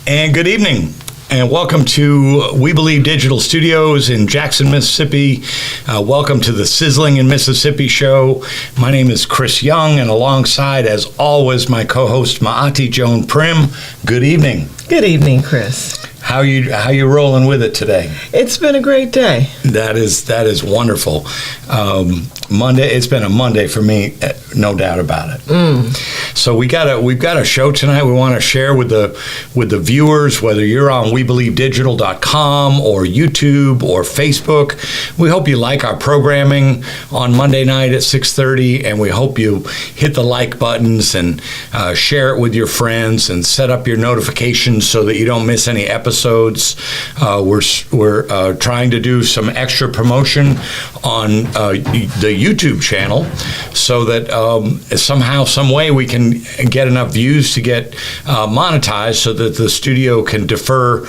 And good evening, and welcome to We Believe Digital Studios in Jackson, Mississippi. Welcome to the Sizzling in Mississippi show. My name is Chris Young, and alongside, as always, my co-host Maati, Jone, Primm. Good evening. Good evening, Chris. How you rolling with it today? It's been a great day. That is wonderful. Monday. It's been a Monday for me, no doubt about it. So we've got a show tonight. We want to share with the viewers, whether you're on WeBelieveDigital.com or YouTube or Facebook. We hope you like our programming on Monday night at 6:30, and we hope you hit the like buttons and share it with your friends and set up your notifications so that you don't miss any episodes. We're trying to do some extra promotion on the YouTube channel so that somehow, some way we can get enough views to get monetized so that the studio can defer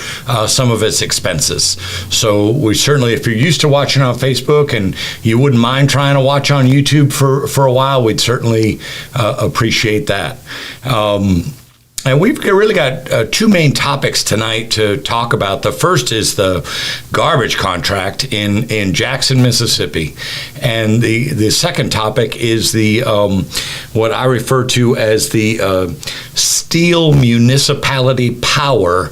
some of its expenses. So we certainly, if you're used to watching on Facebook and you wouldn't mind trying to watch on YouTube for a while, we'd certainly appreciate that. And we've really got two main topics tonight to talk about. The first is the garbage contract in Jackson, Mississippi. And the second topic is the what I refer to as the Steel Municipality Power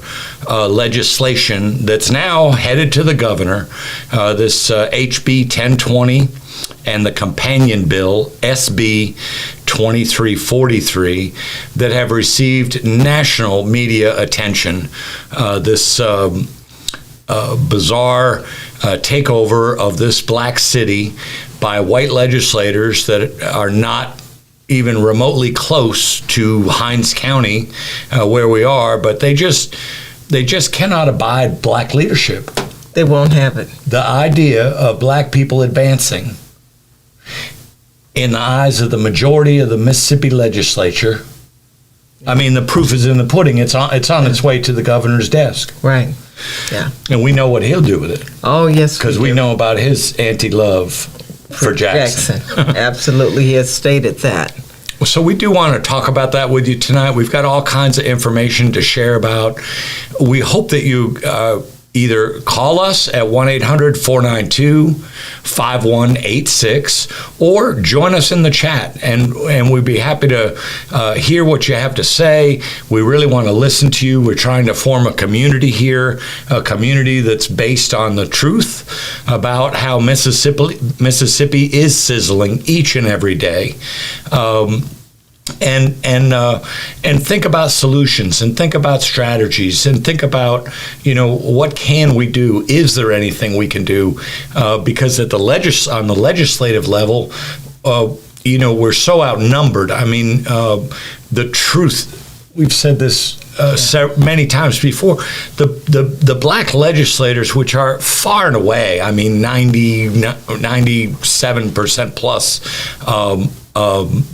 legislation that's now headed to the governor, this HB 1020 and the companion bill, SB 2343, that have received national media attention. This bizarre takeover of this black city by white legislators that are not even remotely close to Hinds County, where we are, but they just cannot abide black leadership. They won't have it. The idea of black people advancing in the eyes of the majority of the Mississippi legislature, I mean, the proof is in the pudding. It's on its way to the governor's desk. Right. Yeah. And we know what he'll do with it. Oh, yes. Because we know about his anti-love for Jackson. Absolutely. He has stated that. So we do want to talk about that with you tonight. We've got all kinds of information to share about. We hope that you either call us at 1-800-492-5186 or join us in the chat, and we'd be happy to hear what you have to say. We really want to listen to you. We're trying to form a community here, a community that's based on the truth about how Mississippi is sizzling each and every day. And think about solutions, and think about strategies, and think about, what can we do? Is there anything we can do? Because on the legislative level, we're so outnumbered. I mean, the truth. We've said this many times before. The black legislators, which are far and away, I mean, 97% plus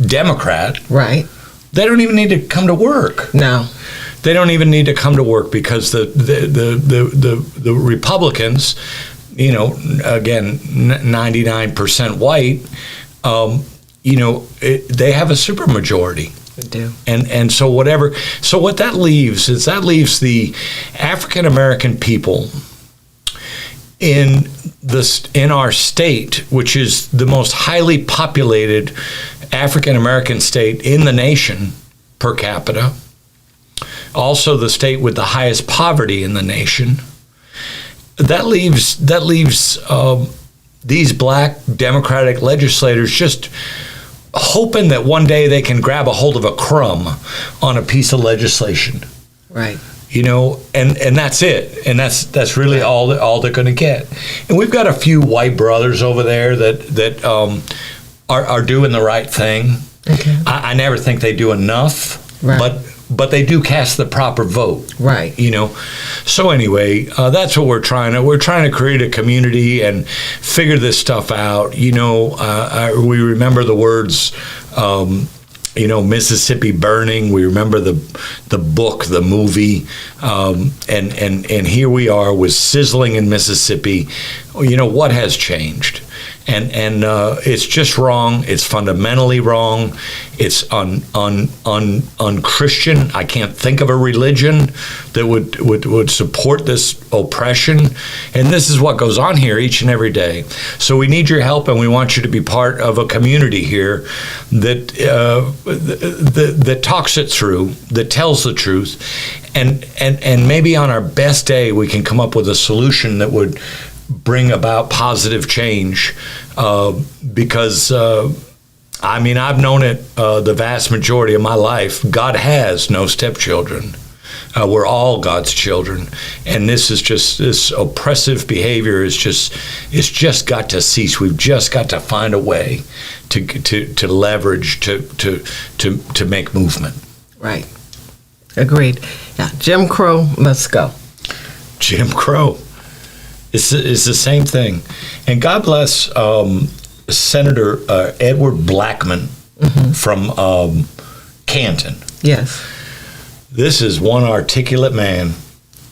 Democrat, right? They don't even need to come to work. No, they don't even need to come to work because the Republicans, again, 99% white, they have a supermajority. They do. And so what that leaves is the African American people in our state, which is the most highly populated African American state in the nation per capita, also the state with the highest poverty in the nation. That leaves these black Democratic legislators just hoping that one day they can grab a hold of a crumb on a piece of legislation. Right. And that's it. And that's really all they're going to get. And we've got a few white brothers over there that are doing the right thing. Okay. I never think they do enough, right. but they do cast the proper vote. Right. So anyway, that's what we're trying to create a community and figure this stuff out. We remember the words Mississippi Burning. We remember the book, the movie, and here we are with Sizzling in Mississippi. What has changed? and it's just wrong. It's fundamentally wrong. It's unchristian. I can't think of a religion that would support this oppression. And this is what goes on here each and every day. So we need your help, and we want you to be part of a community here that talks it through, that tells the truth, and maybe on our best day we can come up with a solution that would bring about positive change, because I've known it the vast majority of my life. God has no stepchildren. We're all God's children, and this oppressive behavior it's just got to cease. We've just got to find a way to leverage to make movement. Right. Agreed. Yeah. Jim Crow must go. Jim Crow. It's the same thing. And God bless Senator Edward Blackman from Canton. Yes. This is one articulate man,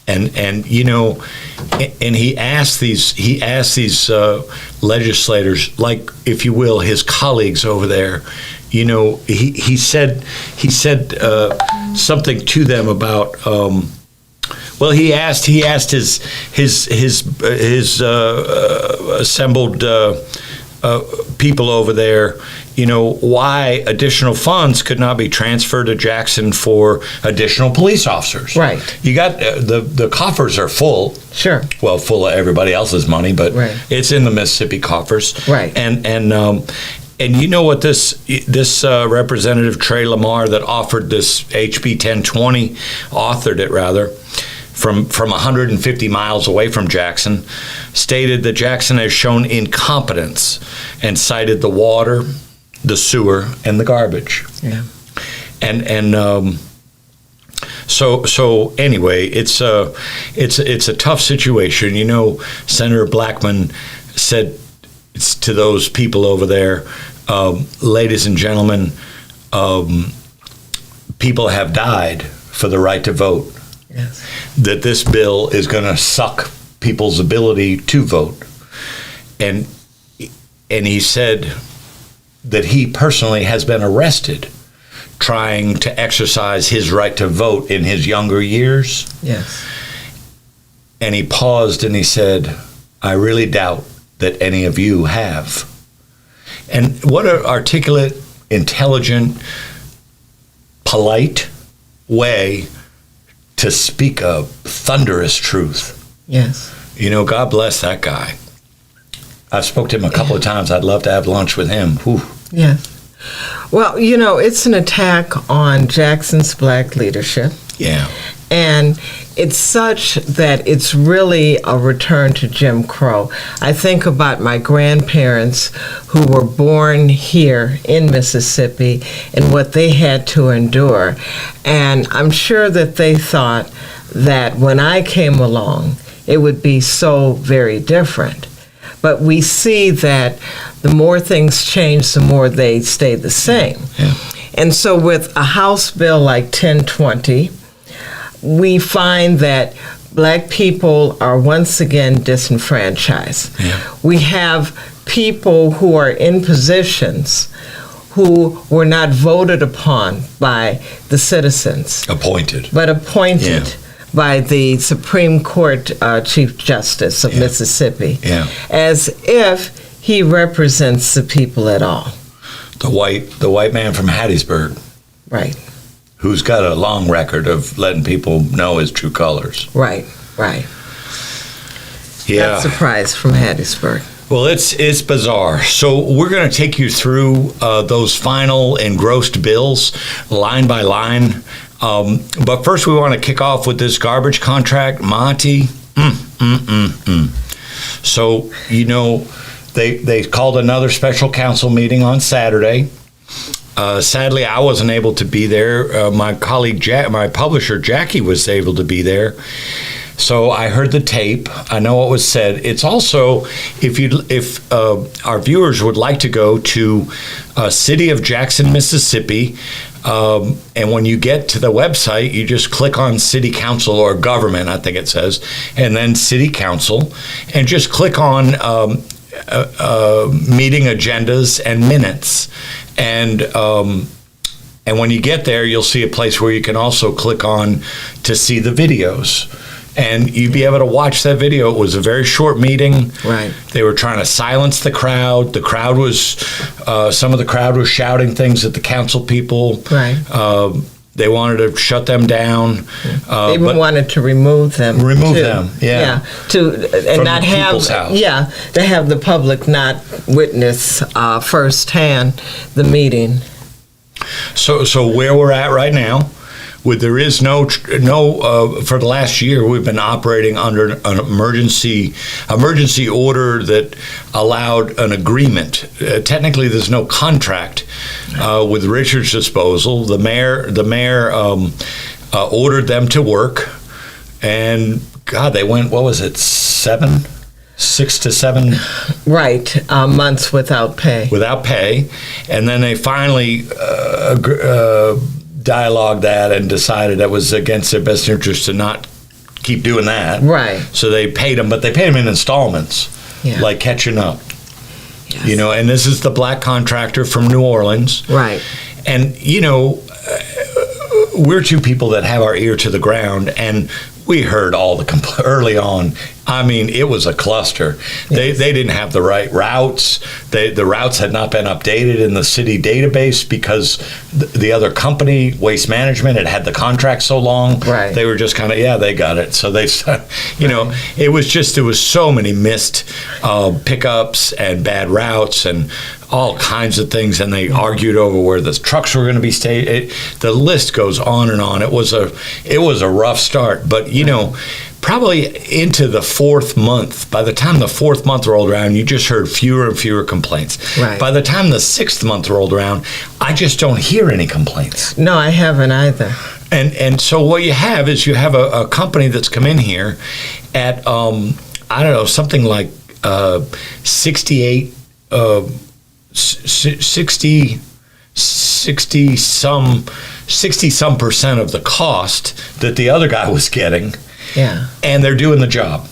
and and he asked these legislators, like, if you will, his colleagues over there. He said something to them about. He asked his assembled people over there, why additional funds could not be transferred to Jackson for additional police officers. Right. You got the coffers are full. Sure. Well, full of everybody else's money, but right. It's in the Mississippi coffers. Right. And you know what this Representative Trey Lamar that offered this HB 1020, authored it rather, from 150 miles away from Jackson, stated that Jackson has shown incompetence and cited the water, the sewer, and the garbage. Yeah. So anyway, it's a tough situation. Senator Blackman said to those people over there, ladies and gentlemen, people have died for the right to vote. Yes. That this bill is going to suck people's ability to vote. And he said that he personally has been arrested trying to exercise his right to vote in his younger years. Yes. And he paused and he said, I really doubt that any of you have. And what an articulate, intelligent, polite way to speak a thunderous truth. Yes. God bless that guy. I've spoke to him a couple of times. I'd love to have lunch with him. Whew. Yes. Well, it's an attack on Jackson's black leadership. Yeah. And it's such that it's really a return to Jim Crow. I think about my grandparents who were born here in Mississippi and what they had to endure. And I'm sure that they thought that when I came along, it would be so very different. But we see that the more things change, the more they stay the same. Yeah. And so with a House bill like 1020, we find that black people are once again disenfranchised. Yeah. We have people who are in positions who were not voted upon by the citizens. Appointed. But appointed. Yeah. By the Supreme Court Chief Justice of Mississippi, as if he represents the people at all. The white man from Hattiesburg. Right. Who's got a long record of letting people know his true colors. Right. Yeah. Not surprised from Hattiesburg. Well, it's bizarre. So we're going to take you through those final engrossed bills, line by line. But first, we want to kick off with this garbage contract, Maati. So, they called another special council meeting on Saturday. Sadly, I wasn't able to be there. My colleague, my publisher, Jackie, was able to be there. So I heard the tape. I know what was said. It's also, if our viewers would like to go to City of Jackson, Mississippi, and when you get to the website, you just click on City Council or Government, I think it says, and then City Council, and just click on meeting agendas and minutes, and when you get there, you'll see a place where you can also click on to see the videos. And you'd be able to watch that video. It was a very short meeting. Right. They were trying to silence the crowd. The crowd was, some of the crowd was shouting things at the council people. Right. They wanted to shut them down. They even wanted to remove them. Remove them, yeah. And from not the have, people's house. yeah, to have the public not witness firsthand the meeting. So where we're at right now, there is no for the last year we've been operating under an emergency order that allowed an agreement. Technically, there's no contract with Richard's disposal. The mayor ordered them to work, and God, they went, what was it, 6 to 7 months without pay, and then they finally dialogued that and decided that was against their best interest to not keep doing that. Right. So they paid them, but they paid them in installments, like catching up. Yes. You know, and this is the black contractor from New Orleans. Right. And, you know, we're two people that have our ear to the ground, and we heard all the early on. I mean, it was a cluster. Yes. They didn't have the right routes. The routes had not been updated in the city database because the other company, Waste Management, had the contract so long. Right. They were just kind of, they got it. So they, you know, there was so many missed pickups and bad routes and all kinds of things, and they argued over where the trucks were going to be stayed. The list goes on and on. It was a rough start, but you know, probably into the fourth month. By the time the fourth month rolled around, you just heard fewer and fewer complaints. Right. By the time the sixth month rolled around, I just don't hear any complaints. No, I haven't either. And so what you have is a company that's come in here at I don't know, something like 60 some percent of the cost that the other guy was getting. Yeah. And they're doing the job.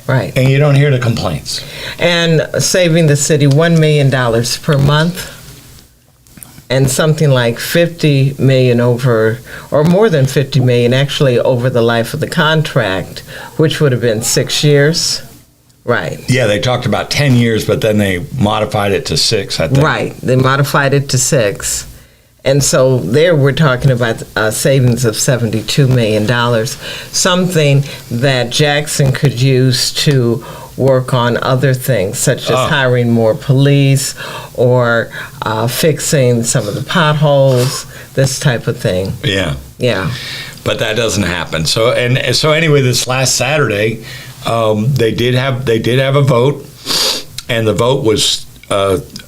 Right. And you don't hear the complaints. And saving the city $1 million per month, and something like 50 million over, or more than 50 million actually, over the life of the contract, which would have been 6 years. Right. Yeah, they talked about 10 years, but then they modified it to 6, I think. Right. They modified it to 6. And so there we're talking about savings of $72 million, something that Jackson could use to work on other things, such as hiring more police or fixing some of the potholes, this type of thing. Yeah. Yeah. But that doesn't happen. So anyway, this last Saturday, they did have a vote, and the vote was.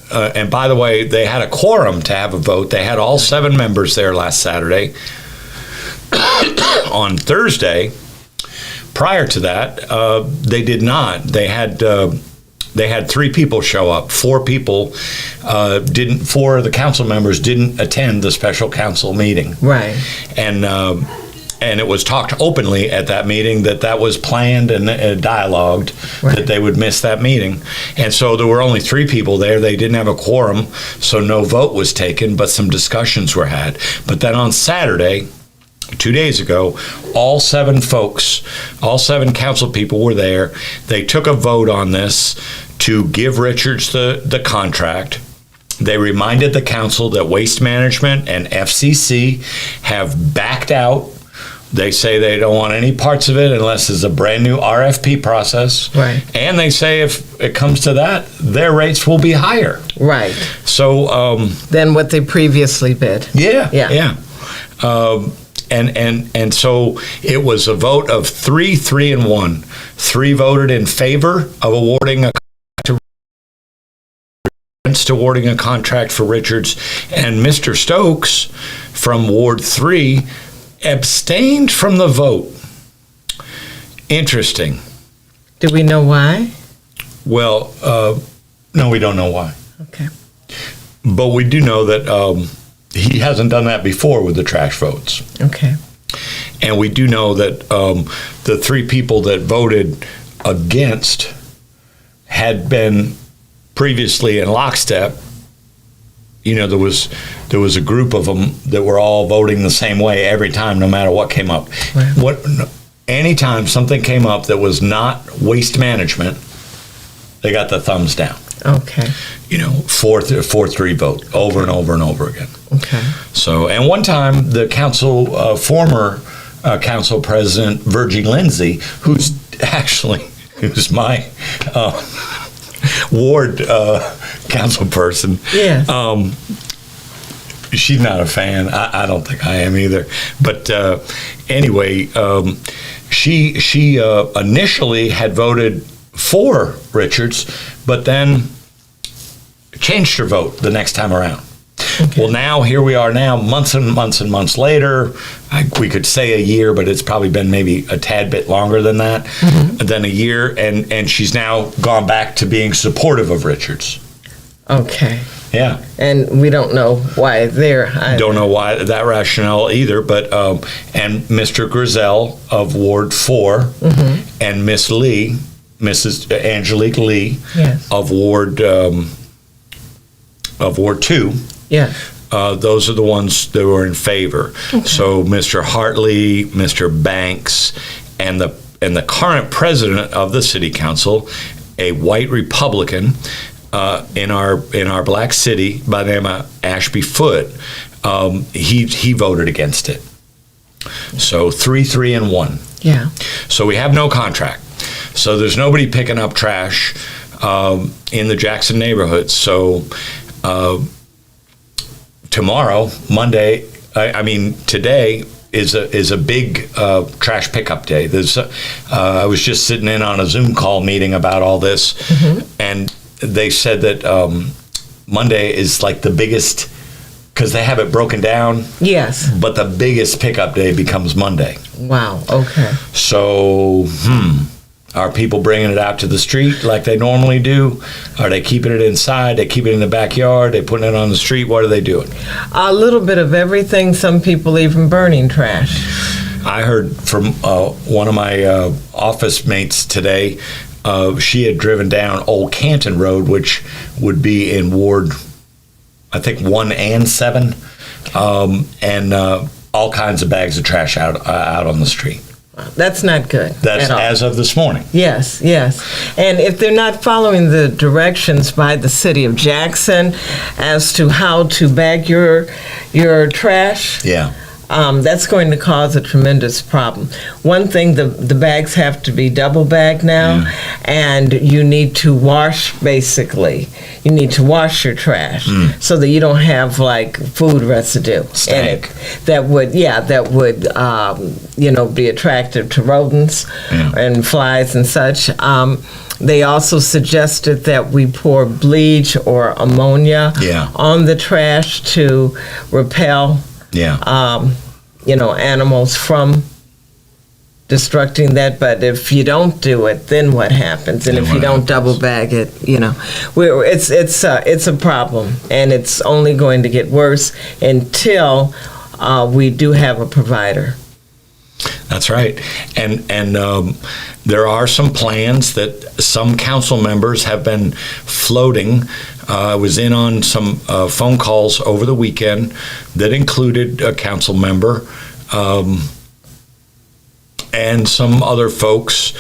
And by the way, they had a quorum to have a vote. They had all 7 members there last Saturday. On Thursday, prior to that, they did not. They had 3 people show up. 4 people didn't. 4 of the council members didn't attend the special council meeting. Right. And it was talked openly at that meeting that was planned and dialogued, right, that they would miss that meeting. And so there were only 3 people there. They didn't have a quorum, so no vote was taken, but some discussions were had. But then on Saturday, 2 days ago, all 7 council people were there. They took a vote on this to give Richards the contract. They reminded the council that Waste Management and FCC have backed out. They say they don't want any parts of it unless it's a brand new RFP process. Right. And they say if it comes to that, their rates will be higher. Right. So than what they previously bid. Yeah. And so it was a vote of 3 and 1. 3 voted in favor of awarding a contract for Richards, and Mr. Stokes from Ward 3 abstained from the vote. Interesting. Do we know why? Well, no, we don't know why. Okay. But we do know that he hasn't done that before with the trash votes. Okay. And we do know that the 3 people that voted against had been previously in lockstep, there was a group of them that were all voting the same way every time, no matter what came up. Right. Anytime something came up that was not waste management, they got the thumbs down. Okay. 4-3 vote over and over and over again. Okay. So, and one time the former council president, Virgie Lindsay, who's my ward council person. Yes. She's not a fan. I don't think I am either. But anyway, she initially had voted for Richards, but then changed her vote the next time around. Okay. Well, now here we are now, months and months and months later. We could say a year, but it's probably been maybe a tad bit longer than that, than a year. And she's now gone back to being supportive of Richards. Okay. Yeah. And we don't know why there. Don't know why that rationale either, but and Mr. Grizel of Ward 4 and Miss Lee, Mrs. Angelique Lee, yes, of Ward 2. Yeah. Those are the ones that were in favor. Okay. So Mr. Hartley, Mr. Banks, and the current president of the city council, a white Republican in our black city by the name of Ashby Foote, he voted against it. So 3-1. Yeah. So we have no contract. So there's nobody picking up trash in the Jackson neighborhoods. So tomorrow, Monday, today is a big trash pickup day. I was just sitting in on a Zoom call meeting about all this, and they said that Monday is like the biggest, because they have it broken down. Yes. But the biggest pickup day becomes Monday. Wow. Okay. So, are people bringing it out to the street like they normally do? Are they keeping it inside? They keep it in the backyard? They putting it on the street? What are they doing? A little bit of everything. Some people even burning trash. I heard from one of my office mates today. She had driven down Old Canton Road, which would be in Ward, I think 1 and 7, and all kinds of bags of trash out on the street. That's not good. That's as of this morning. Yes, yes. And if they're not following the directions by the city of Jackson as to how to bag your trash, yeah, that's going to cause a tremendous problem. One thing, the bags have to be double bagged now, and you need to wash, basically. You need to wash your trash so that you don't have like food residue in it. That would be attractive to rodents and flies and such. They also suggested that we pour bleach or ammonia on the trash to repel animals from destructing that. But if you don't do it, then what happens? And if you don't double bag it, it's a problem, and it's only going to get worse until we do have a provider. That's right. And there are some plans that some council members have been floating. I was in on some phone calls over the weekend that included a council member and some other folks,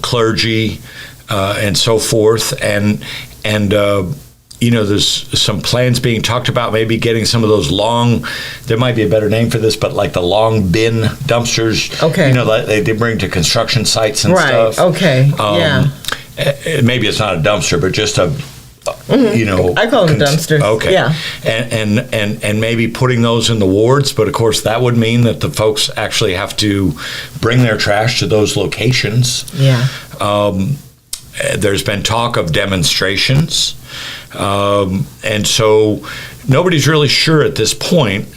clergy, and so forth. And there's some plans being talked about, maybe getting some of those there might be a better name for this, but like the long bin dumpsters, that they bring to construction sites and stuff. Right, okay, Maybe it's not a dumpster, but just a, I call them a dumpster. Okay. Yeah. And maybe putting those in the wards, but of course that would mean that the folks actually have to bring their trash to those locations. Yeah. There's been talk of demonstrations. And so nobody's really sure at this point.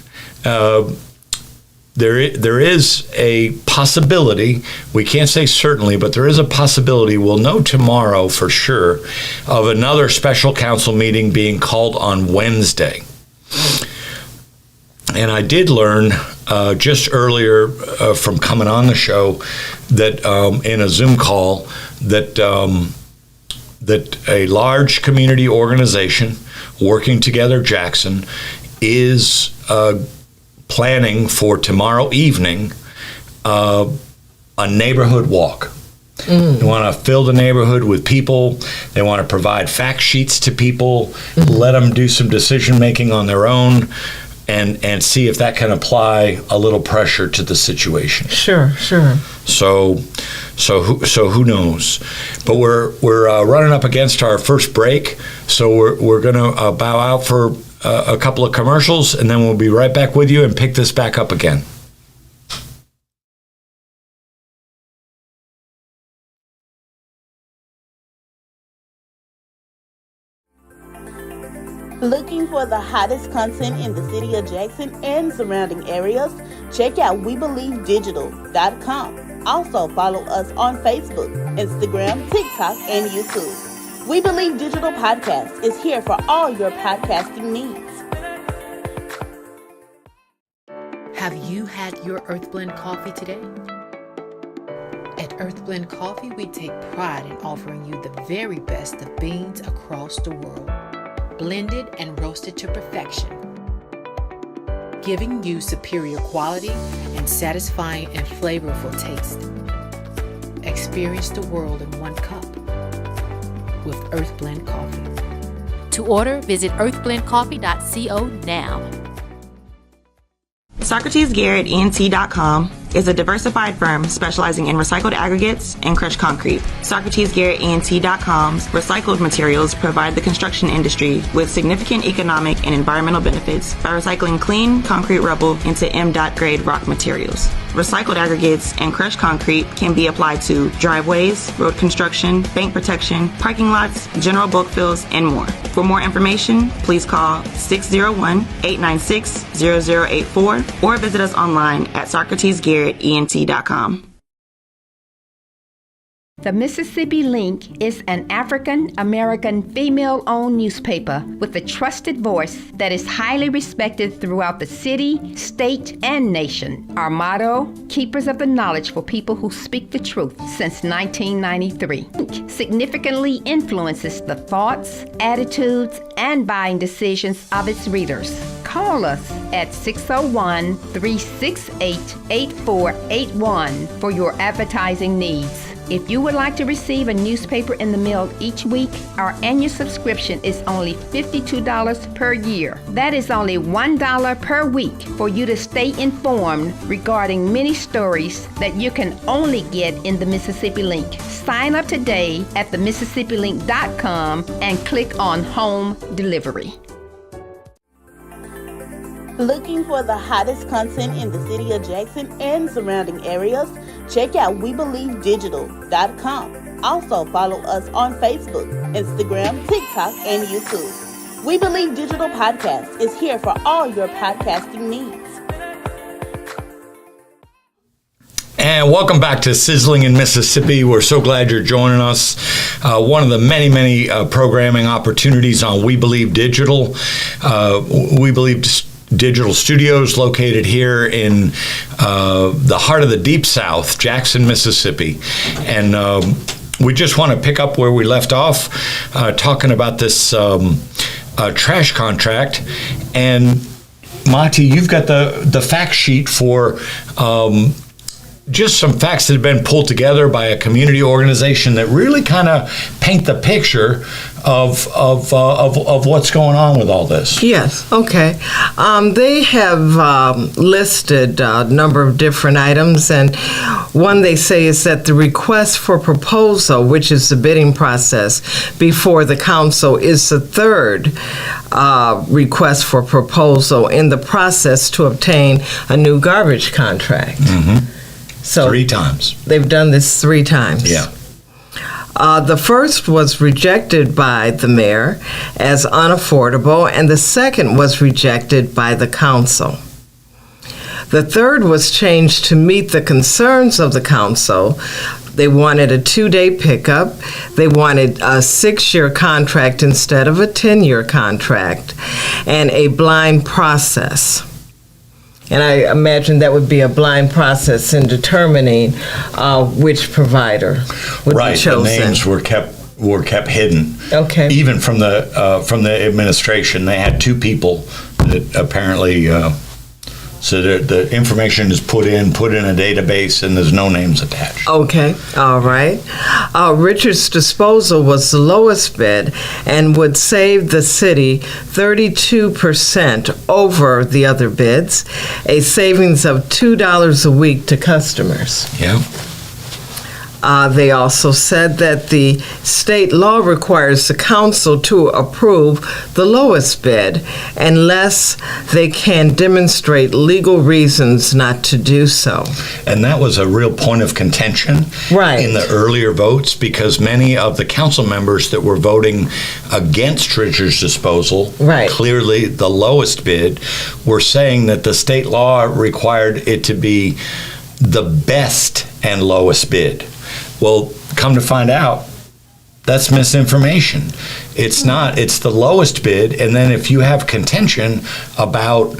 There is a possibility, we can't say certainly, but there is a possibility, we'll know tomorrow for sure, of another special council meeting being called on Wednesday. And I did learn just earlier from coming on the show that in a Zoom call that that a large community organization working together, Jackson, is planning for tomorrow evening a neighborhood walk. They want to fill the neighborhood with people. They want to provide fact sheets to people, let them do some decision making on their own, and see if that can apply a little pressure to the situation. Sure. So who knows? But we're running up against our first break, so we're going to bow out for a couple of commercials, and then we'll be right back with you and pick this back up again. Looking for the hottest content in the city of Jackson and surrounding areas? Check out WeBelieveDigital.com. Also follow us on Facebook, Instagram, TikTok, and YouTube. We Believe Digital Podcast is here for all your podcasting needs. Have you had your Earth Blend coffee today? At Earth Blend Coffee, we take pride in offering you the very best of beans across the world, blended and roasted to perfection, giving you superior quality and satisfying and flavorful taste. Experience the world in one cup with Earth Blend Coffee. To order, visit earthblendcoffee.co now. SocratesGarrettENT.com is a diversified firm specializing in recycled aggregates and crushed concrete. SocratesGarrettENT.com's recycled materials provide the construction industry with significant economic and environmental benefits by recycling clean concrete rubble into M.Dot grade rock materials. Recycled aggregates and crushed concrete can be applied to driveways, road construction, bank protection, parking lots, general bulk fills, and more. For more information, please call 601-896-0084 or visit us online at SocratesGarrettENT.com. The Mississippi Link is an African-American female-owned newspaper with a trusted voice that is highly respected throughout the city, state, and nation. Our motto, keepers of the knowledge for people who speak the truth, since 1993. Link significantly influences the thoughts, attitudes, and buying decisions of its readers. Call us at 601-368-8481 for your advertising needs. If you would like to receive a newspaper in the mail each week, our annual subscription is only $52 per year. That is only $1 per week for you to stay informed regarding many stories that you can only get in the Mississippi Link. Sign up today at themississippiLink.com and click on Home Delivery. Looking for the hottest content in the city of Jackson and surrounding areas? Check out WeBelieveDigital.com. Also follow us on Facebook, Instagram, TikTok, and YouTube. We Believe Digital Podcast is here for all your podcasting needs. And welcome back to Sizzling in Mississippi. We're so glad you're joining us. One of the many programming opportunities on We Believe Digital. We Believe Digital Studios located here in the heart of the Deep South, Jackson, Mississippi. And we just want to pick up where we left off, talking about this trash contract. And Maati, you've got the fact sheet for just some facts that have been pulled together by a community organization that really kind of paint the picture of what's going on with all this. Yes, okay. They have listed a number of different items, and one they say is that the request for proposal, which is the bidding process before the council, is the third request for proposal in the process to obtain a new garbage contract. Mm-hmm. So 3 times. They've done this 3 times. Yeah. The first was rejected by the mayor as unaffordable, and the second was rejected by the council. The third was changed to meet the concerns of the council. They wanted a 2-day pickup. They wanted a 6-year contract instead of a 10-year contract, and a blind process. And I imagine that would be a blind process in determining which provider would be chosen. The names were kept were kept hidden. Okay. Even from the administration, they had 2 people that apparently. So the information is put in a database, and there's no names attached. Okay, all right. Richard's Disposal was the lowest bid and would save the city 32% over the other bids, a savings of $2 a week to customers. Yeah. They also said that the state law requires the council to approve the lowest bid unless they can demonstrate legal reasons not to do so. And that was a real point of contention in the earlier votes, because many of the council members that were voting against Richard's Disposal, clearly the lowest bid, were saying that the state law required it to be the best and lowest bid. Well, come to find out, that's misinformation. It's not. It's the lowest bid, and then if you have contention about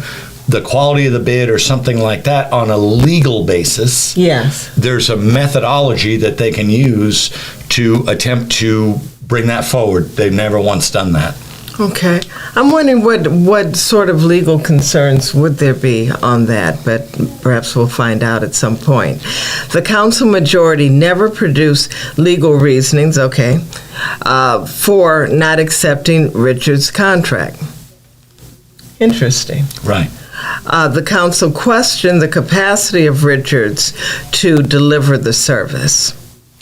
the quality of the bid or something like that on a legal basis, there's a methodology that they can use to attempt to bring that forward. They've never once done that. Okay. I'm wondering what sort of legal concerns would there be on that, but perhaps we'll find out at some point. The council majority never produced legal reasonings, for not accepting Richard's contract. Interesting. Right. The council questioned the capacity of Richards to deliver the service.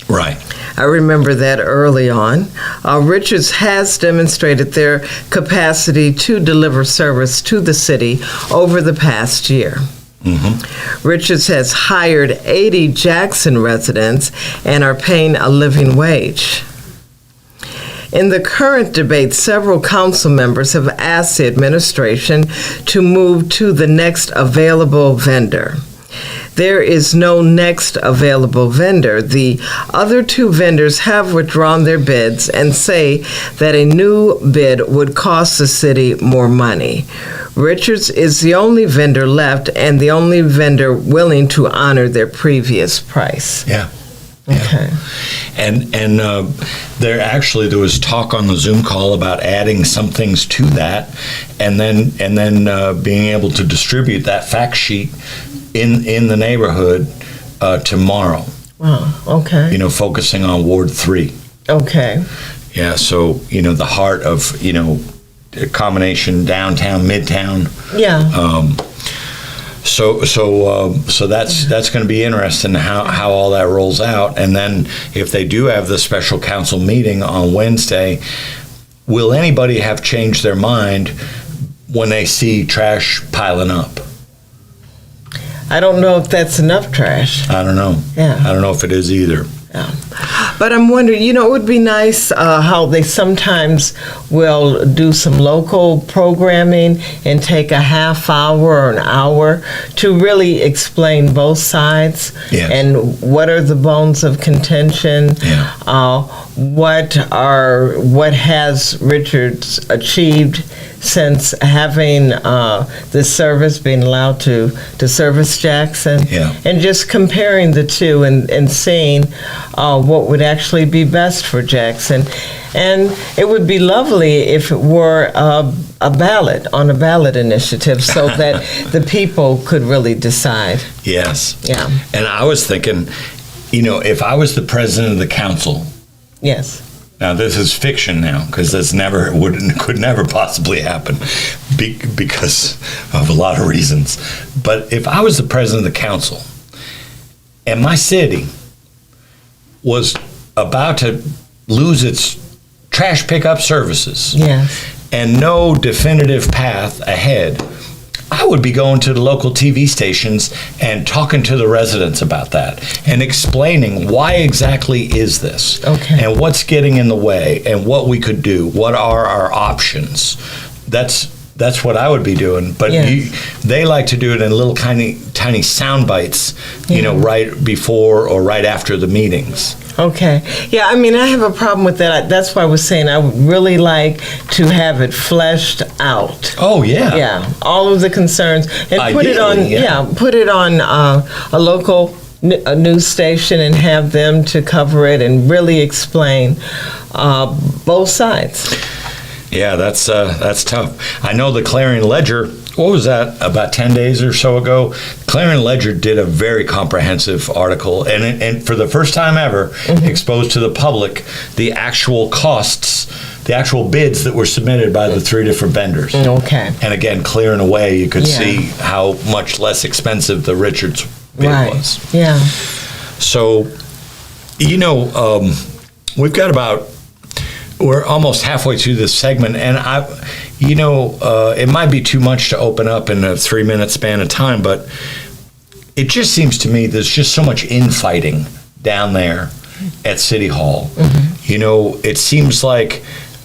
Right. I remember that early on. Richards has demonstrated their capacity to deliver service to the city over the past year. Mm-hmm. Richards has hired 80 Jackson residents and are paying a living wage. In the current debate, several council members have asked the administration to move to the next available vendor. There is no next available vendor. The other 2 vendors have withdrawn their bids and say that a new bid would cost the city more money. Richards is the only vendor left and the only vendor willing to honor their previous price. Yeah. Okay. And there was talk on the Zoom call about adding some things to that, and then being able to distribute that fact sheet in the neighborhood tomorrow. Wow. Okay. Focusing on Ward 3. Okay. Yeah. So the heart of a combination downtown, midtown. Yeah. So that's going to be interesting how all that rolls out. And then if they do have the special council meeting on Wednesday, will anybody have changed their mind when they see trash piling up? I don't know if that's enough trash. I don't know. Yeah. I don't know if it is either. Yeah. But I'm wondering, it would be nice how they sometimes will do some local programming and take a half hour or an hour to really explain both sides and what are the bones of contention, what has Richards achieved since having this service, being allowed to service Jackson, and just comparing the two and seeing what would actually be best for Jackson. And it would be lovely if it were a ballot initiative so that the people could really decide. Yes. Yeah. And I was thinking, if I was the president of the council. Yes. Now this is fiction now, because this could never possibly happen because of a lot of reasons. But if I was the president of the council and my city was about to lose its trash pickup services and no definitive path ahead, I would be going to the local TV stations and talking to the residents about that and explaining why exactly is this and what's getting in the way and what we could do, what are our options. That's what I would be doing. But they like to do it in little tiny sound bites, right before or right after the meetings. Okay. Yeah, I mean, I have a problem with that. That's why I was saying I would really like to have it fleshed out. Oh, yeah. Yeah, all of the concerns. And put it on a local a news station and have them to cover it and really explain both sides. Yeah, that's tough. I know the Clarion Ledger, what was that, about 10 days or so ago? Clarion Ledger did a very comprehensive article, and for the first time ever, exposed to the public the actual costs, the actual bids that were submitted by the 3 different vendors. Okay. And again, clearing away, you could see how much less expensive the Richards bid was. Yeah. So, we've got we're almost halfway through this segment, and it might be too much to open up in a 3-minute span of time, but it just seems to me there's just so much infighting down there at City Hall. It seems like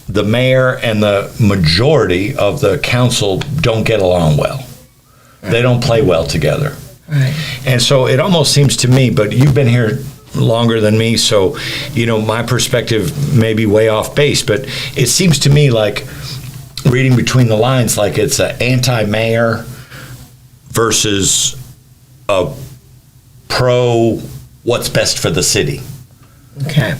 the mayor and the majority of the council don't get along well. They don't play well together. Right. And so it almost seems to me, but you've been here longer than me, so my perspective may be way off base, but it seems to me like, reading between the lines, like it's an anti-mayor versus a pro what's best for the city. Okay.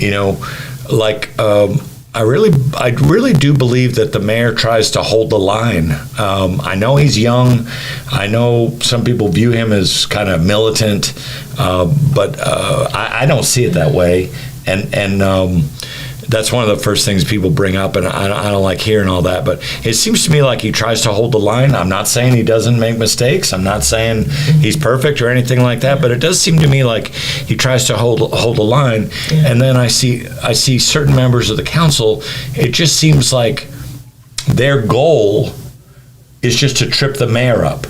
I really do believe that the mayor tries to hold the line. I know he's young. I know some people view him as kind of militant, but I don't see it that way. And that's one of the first things people bring up, and I don't like hearing all that. But it seems to me like he tries to hold the line. I'm not saying he doesn't make mistakes. I'm not saying he's perfect or anything like that. But it does seem to me like he tries to hold the line. Yeah. And then I see certain members of the council. It just seems like their goal is just to trip the mayor up,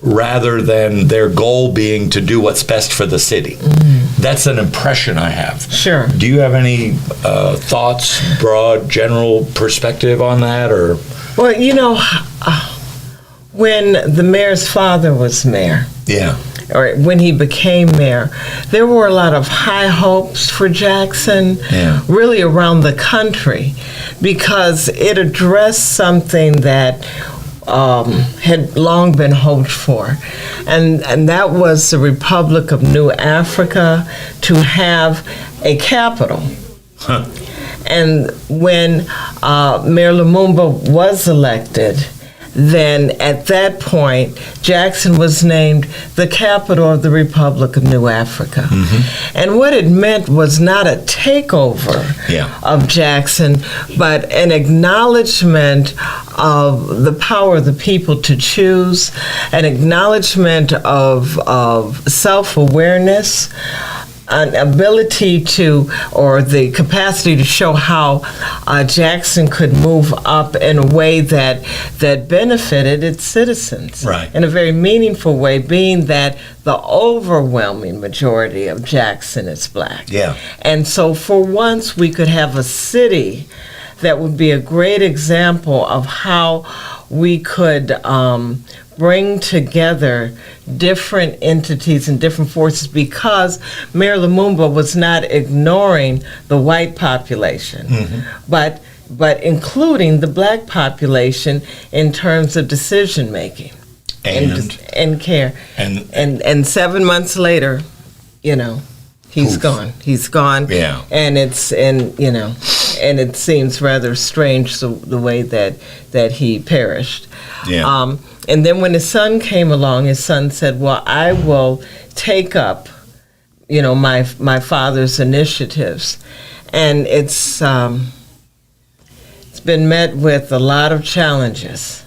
rather than their goal being to do what's best for the city. That's an impression I have. Sure. Do you have any thoughts, broad, general perspective on that, or? Well, when the mayor's father was mayor, or when he became mayor, there were a lot of high hopes for Jackson, really around the country, because it addressed something that had long been hoped for, and that was the Republic of New Africa to have a capital. And when Mayor Lumumba was elected, then at that point, Jackson was named the capital of the Republic of New Africa. And what it meant was not a takeover of Jackson, but an acknowledgement of the power of the people to choose, an acknowledgement of self-awareness, an ability to, or the capacity to show how Jackson could move up in a way that benefited its citizens, in a very meaningful way, being that the overwhelming majority of Jackson is black. And so for once we could have a city that would be a great example of how we could bring together different entities and different forces, because Mayor Lumumba was not ignoring the white population, but including the black population in terms of decision making and care. And 7 months later, he's gone. He's gone. And and it seems rather strange the way that he perished. And then when his son came along, his son said, well, I will take up, my father's initiatives. And it's been met with a lot of challenges.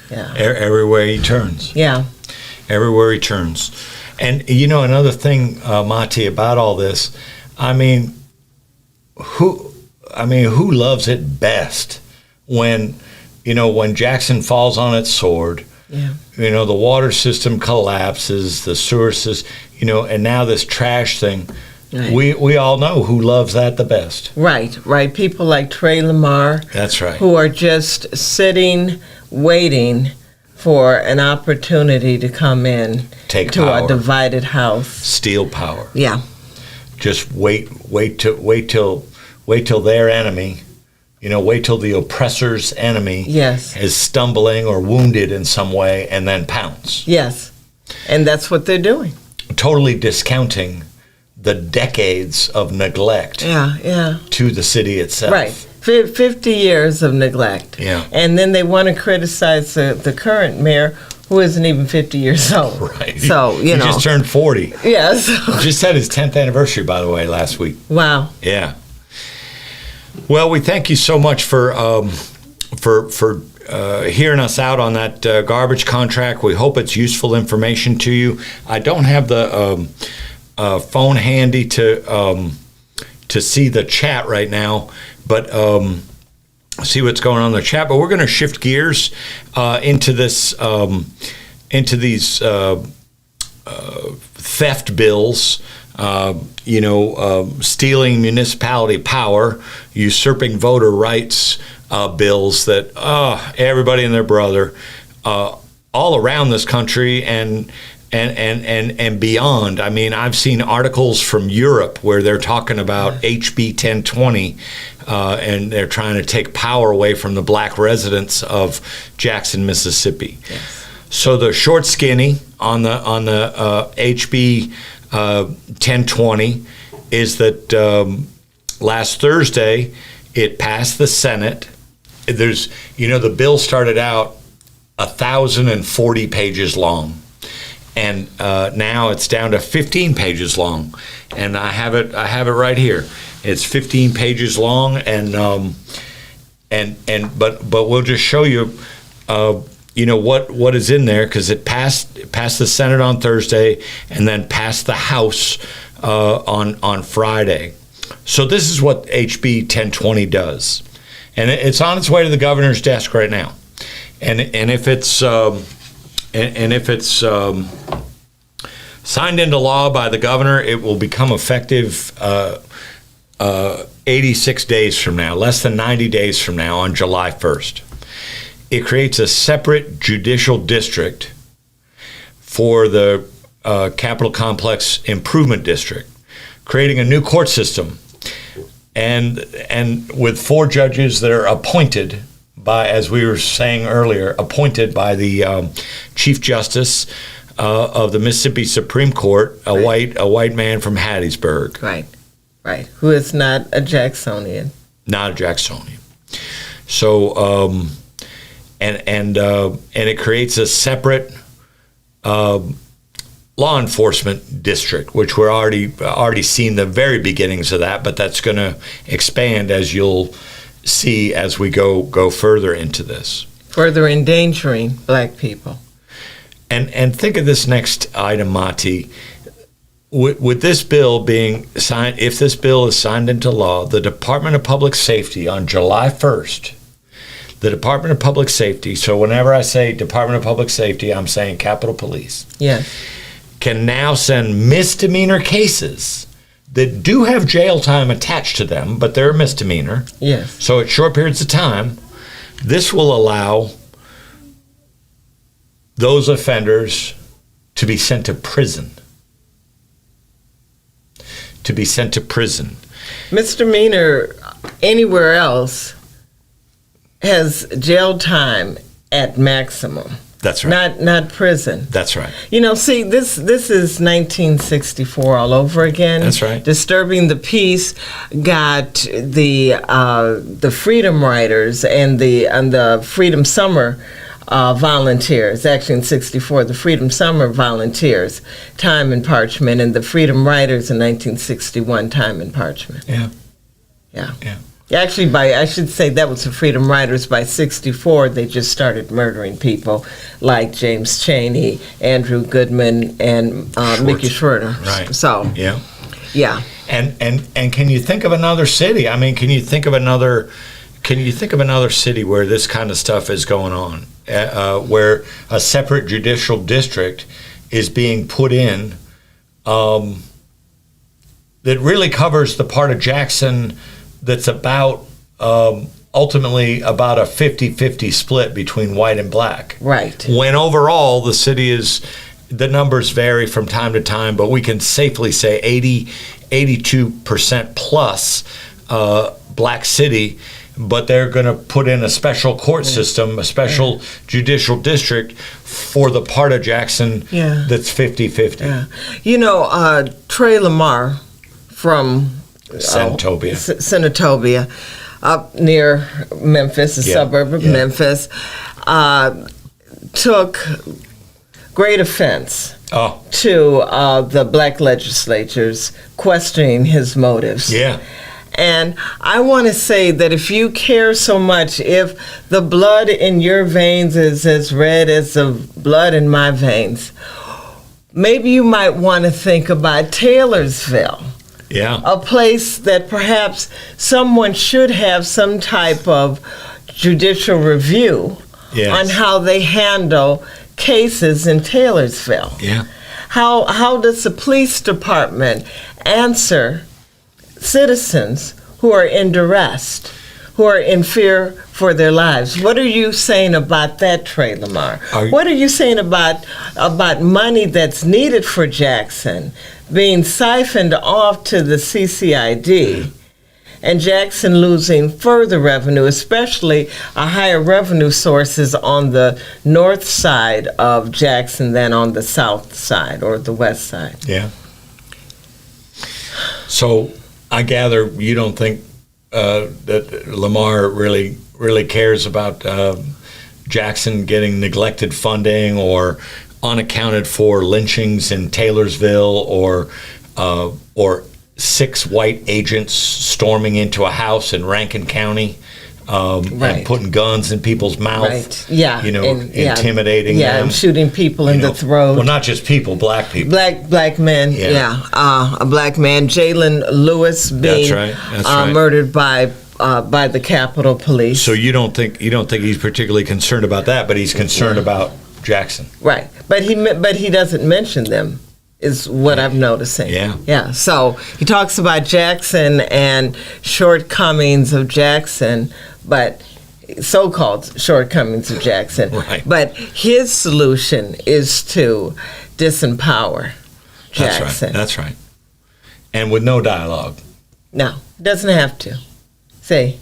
Everywhere he turns. Everywhere he turns. And, another thing, Maati, about all this, who loves it best when Jackson falls on its sword, the water system collapses, the sewer system, and now this trash thing. We all know who loves that the best. Right. People like Trey Lamar. That's right. Who are just sitting, waiting for an opportunity to come in to power. A divided house. Steal power. Just wait till their enemy. Wait till the oppressor's enemy is stumbling or wounded in some way, and then pounce. And that's what they're doing. totally discounting the decades of neglect to the city itself. Right. 50 years of neglect. Yeah. And then they want to criticize the current mayor, who isn't even 50 years old. Right. So, he just turned 40. Yes. Just had his 10th anniversary, by the way, last week. Wow. Yeah. Well, we thank you so much for hearing us out on that garbage contract. We hope it's useful information to you. I don't have the phone handy to see the chat right now, but see what's going on in the chat. But we're going to shift gears into these theft bills. Stealing municipality power, usurping voter rights bills that everybody and their brother all around this country and beyond. I mean, I've seen articles from Europe where they're talking about HB 1020 and they're trying to take power away from the black residents of Jackson, Mississippi. Yes. So the short skinny on the HB 1020 is that last Thursday it passed the Senate. There's, the bill started out 1,040 pages long, and now it's down to 15 pages long. And I have it right here. It's 15 pages long, but we'll just show you. What is in there, because it passed the Senate on Thursday and then passed the House on Friday. So this is what HB 1020 does, and it's on its way to the governor's desk right now. And if it's signed into law by the governor, it will become effective 86 days from now, less than 90 days from now, on July 1st. It creates a separate judicial district for the Capitol Complex Improvement District, creating a new court system, and with 4 judges that are appointed by, as we were saying earlier, appointed by the Chief Justice of the Mississippi Supreme Court, a white man from Hattiesburg. Right. Who is not a Jacksonian. Not a Jacksonian. So. And it creates a separate law enforcement district, which we're already seen the very beginnings of that, but that's going to expand, as you'll see as we go further into this. Further endangering black people. And think of this next item, Maati. With this bill being signed, if this bill is signed into law, the Department of Public Safety on July 1st, the Department of Public Safety, so whenever I say Department of Public Safety, I'm saying Capitol Police. Yes. Can now send misdemeanor cases that do have jail time attached to them, but they're a misdemeanor. Yes. So at short periods of time, this will allow those offenders to be sent to prison. Misdemeanor anywhere else has jail time at maximum. That's right. Not prison. That's right. See, this is 1964 all over again. That's right. Disturbing the Peace got the Freedom Riders and the Freedom Summer volunteers. Actually, in '64, the Freedom Summer volunteers, time and parchment, and the Freedom Riders in 1961, time and parchment. Yeah. Actually, I should say that was the Freedom Riders. By '64, they just started murdering people like James Chaney, Andrew Goodman, and Mickey Schroeder. Right. So. Yeah. And can you think of another city? I mean, can you think of another city where this kind of stuff is going on, where a separate judicial district is being put in that really covers the part of Jackson that's about ultimately about a 50-50 split between white and black. Right. When overall the city the numbers vary from time to time, but we can safely say 82% plus black city but they're going to put in a special court system, a special judicial district for the part of Jackson that's 50-50. Yeah. You know, Trey Lamar from Senatobia, up near Memphis, a suburb of Memphis, took great offense to the black legislators questioning his motives. Yeah. And I want to say that if you care so much, if the blood in your veins is as red as the blood in my veins, maybe you might want to think about Taylorsville. Yeah. A place that perhaps someone should have some type of judicial review on how they handle cases in Taylorsville. Yeah. How does the police department answer citizens who are in duress, who are in fear for their lives? What are you saying about that, Trey Lamar? What are you saying about money that's needed for Jackson being siphoned off to the CCID and Jackson losing further revenue, especially a higher revenue sources on the north side of Jackson than on the south side or the west side? Yeah. So I gather you don't think that Lamar really cares about Jackson getting neglected funding or unaccounted for lynchings in Taylorsville or 6 white agents storming into a house in Rankin County and putting guns in people's mouth. Right. Yeah. Intimidating them. And shooting people in the throat. Well, not just people, black people. Black men. Yeah. A black man, Jalen Lewis, being murdered by the Capitol Police. So you don't think he's particularly concerned about that, but he's concerned about Jackson. Right. But he doesn't mention them, is what I'm noticing. Yeah. So he talks about Jackson and shortcomings of Jackson, but so-called shortcomings of Jackson. Right. But his solution is to disempower Jackson. That's right. And with no dialogue. No, doesn't have to. See,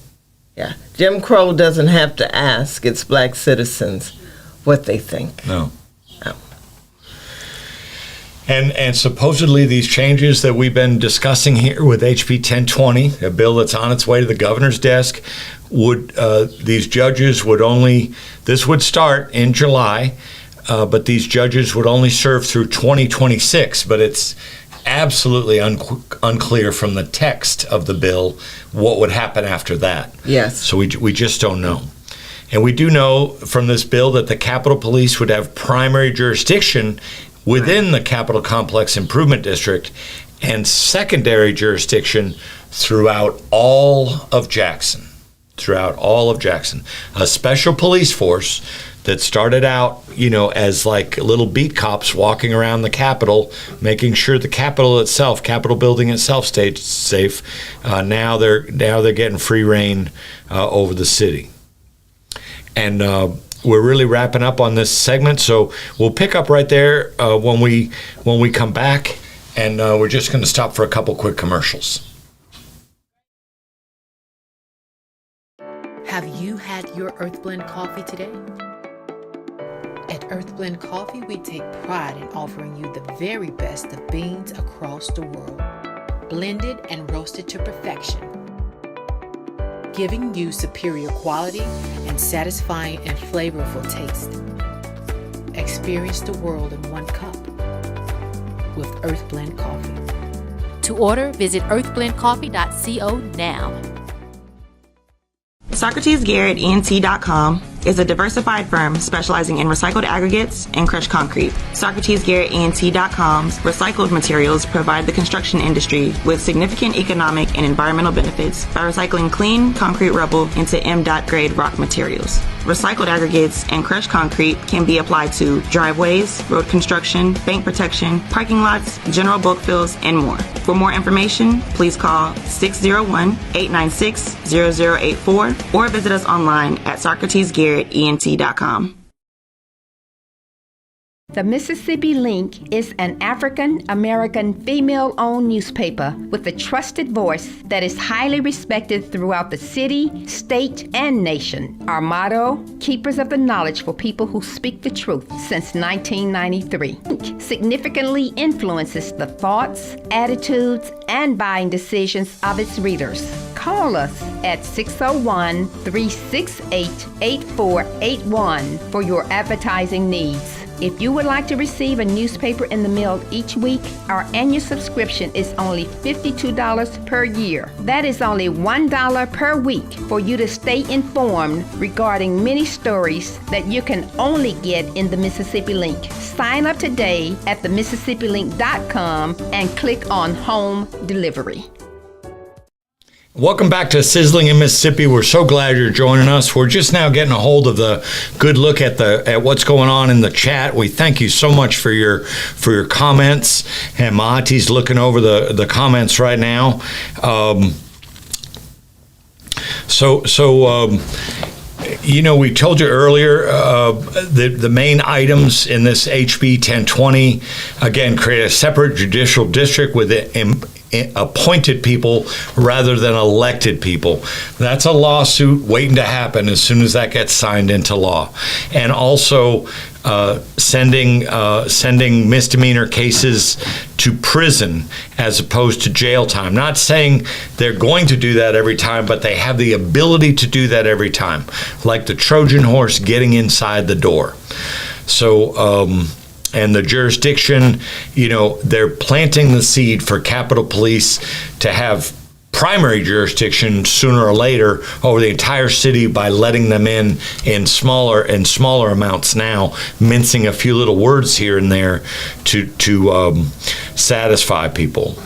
Jim Crow doesn't have to ask its black citizens what they think. No. And supposedly these changes that we've been discussing here with HB 1020, a bill that's on its way to the governor's desk, these judges this would start in July, but these judges would only serve through 2026. But it's absolutely unclear from the text of the bill what would happen after that. Yes. So we just don't know. And we do know from this bill that the Capitol Police would have primary jurisdiction within the Capitol Complex Improvement District and secondary jurisdiction throughout all of Jackson. A special police force that started out, as like little beat cops walking around the Capitol, making sure the Capitol building itself stayed safe. Now they're getting free reign over the city. And we're really wrapping up on this segment, so we'll pick up right there when we come back, and we're just going to stop for a couple quick commercials. Have you had your Earthblend coffee today? At Earthblend Coffee, we take pride in offering you the very best of beans across the world, blended and roasted to perfection, giving you superior quality and satisfying and flavorful taste. Experience the world in one cup with Earthblend Coffee. To order, visit earthblendcoffee.co now. SocratesGarrettENT.com is a diversified firm specializing in recycled aggregates and crushed concrete. SocratesGarrettENT.com's recycled materials provide the construction industry with significant economic and environmental benefits by recycling clean concrete rubble into M.grade rock materials. Recycled aggregates and crushed concrete can be applied to driveways, road construction, bank protection, parking lots, general bulk fills, and more. For more information, please call 601-896-0084 or visit us online at SocratesGarrettENT.com. The Mississippi Link is an African American female-owned newspaper with a trusted voice that is highly respected throughout the city, state, and nation. Our motto, Keepers of the Knowledge for People Who Speak the Truth, since 1993. Link significantly influences the thoughts, attitudes, and buying decisions of its readers. Call us at 601-368-8481 for your advertising needs. If you would like to receive a newspaper in the mail each week, our annual subscription is only $52 per year. That is only $1 per week for you to stay informed regarding many stories that you can only get in the Mississippi Link. Sign up today at themississippi.link.com and click on Home Delivery. Welcome back to Sizzling in Mississippi. We're so glad you're joining us. We're just now getting a hold of the good look at what's going on in the chat. We thank you so much for your comments. And Maati's looking over the comments right now. We told you earlier the main items in this HB 1020, again, create a separate judicial district with appointed people rather than elected people. That's a lawsuit waiting to happen as soon as that gets signed into law. And also sending misdemeanor cases to prison as opposed to jail time. Not saying they're going to do that every time, but they have the ability to do that every time, like the Trojan horse getting inside the door. So, and the jurisdiction, they're planting the seed for Capitol Police to have primary jurisdiction sooner or later over the entire city by letting them in smaller amounts now, mincing a few little words here and there to satisfy people.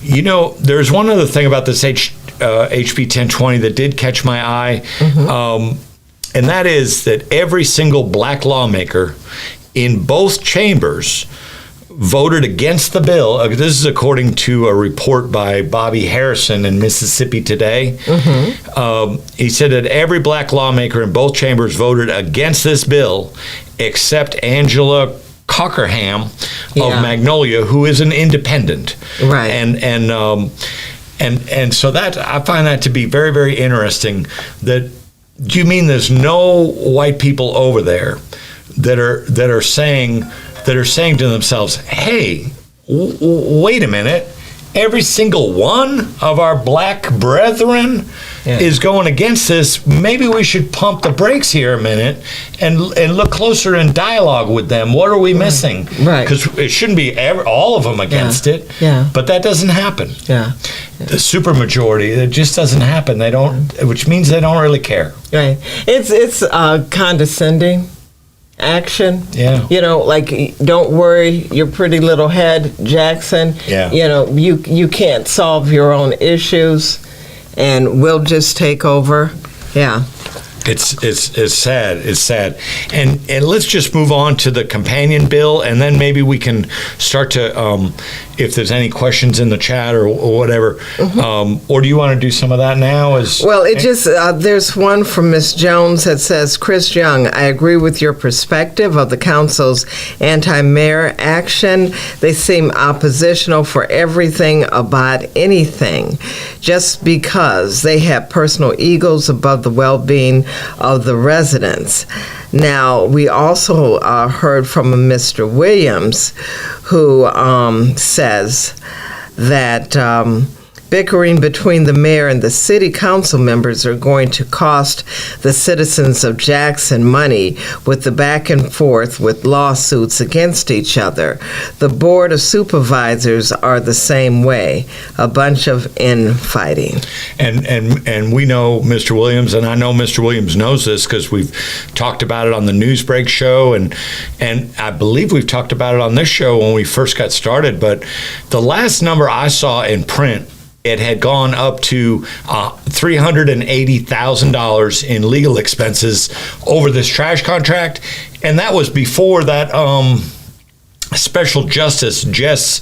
There's one other thing about this HB 1020 that did catch my eye, and that is that every single black lawmaker in both chambers voted against the bill. This is according to a report by Bobby Harrison in Mississippi Today. He said that every black lawmaker in both chambers voted against this bill except Angela Cockerham of Magnolia, who is an independent. Right. And so that, I find that to be very, very interesting. That, do you mean there's no white people over there that are saying to themselves, hey, wait a minute, every single one of our black brethren is going against this. Maybe we should pump the brakes here a minute and look closer in dialogue with them. What are we missing? Right. Because it shouldn't be all of them against it. Yeah. But that doesn't happen. Yeah. The supermajority, it just doesn't happen. They don't, which means they don't really care. Right. It's condescending action. Yeah. Like, don't worry your pretty little head, Jackson. Yeah. You can't solve your own issues, and we'll just take over. Yeah. It's sad. It's sad. And let's just move on to the companion bill, and then maybe we can start to, if there's any questions in the chat or whatever, or do you want to do some of that now? There's one from Ms. Jones that says, Chris Young, I agree with your perspective of the council's anti-mayor action. They seem oppositional for everything about anything, just because they have personal egos above the well-being of the residents. Now, we also heard from a Mr. Williams who says that bickering between the mayor and the city council members are going to cost the citizens of Jackson money with the back and forth with lawsuits against each other. The board of supervisors are the same way, a bunch of infighting. And we know Mr. Williams, and I know Mr. Williams knows this because we've talked about it on the Newsbreak show, and I believe we've talked about it on this show when we first got started. But the last number I saw in print, it had gone up to $380,000 in legal expenses over this trash contract, and that was before that Special Justice Jess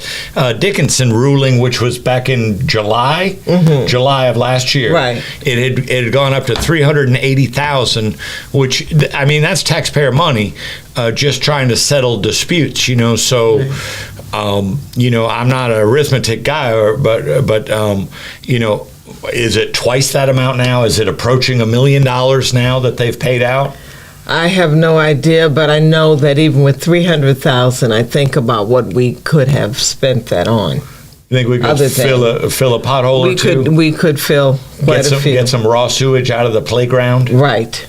Dickinson ruling, which was back in July of last year. Right. It had gone up to $380,000, which, I mean, that's taxpayer money, just trying to settle disputes. So. I'm not an arithmetic guy, but is it twice that amount now? Is it approaching $1 million now that they've paid out? I have no idea, but I know that even with $300,000, I think about what we could have spent that on. You think we could fill a pothole or two? We could fill quite a few. Get some raw sewage out of the playground? Right.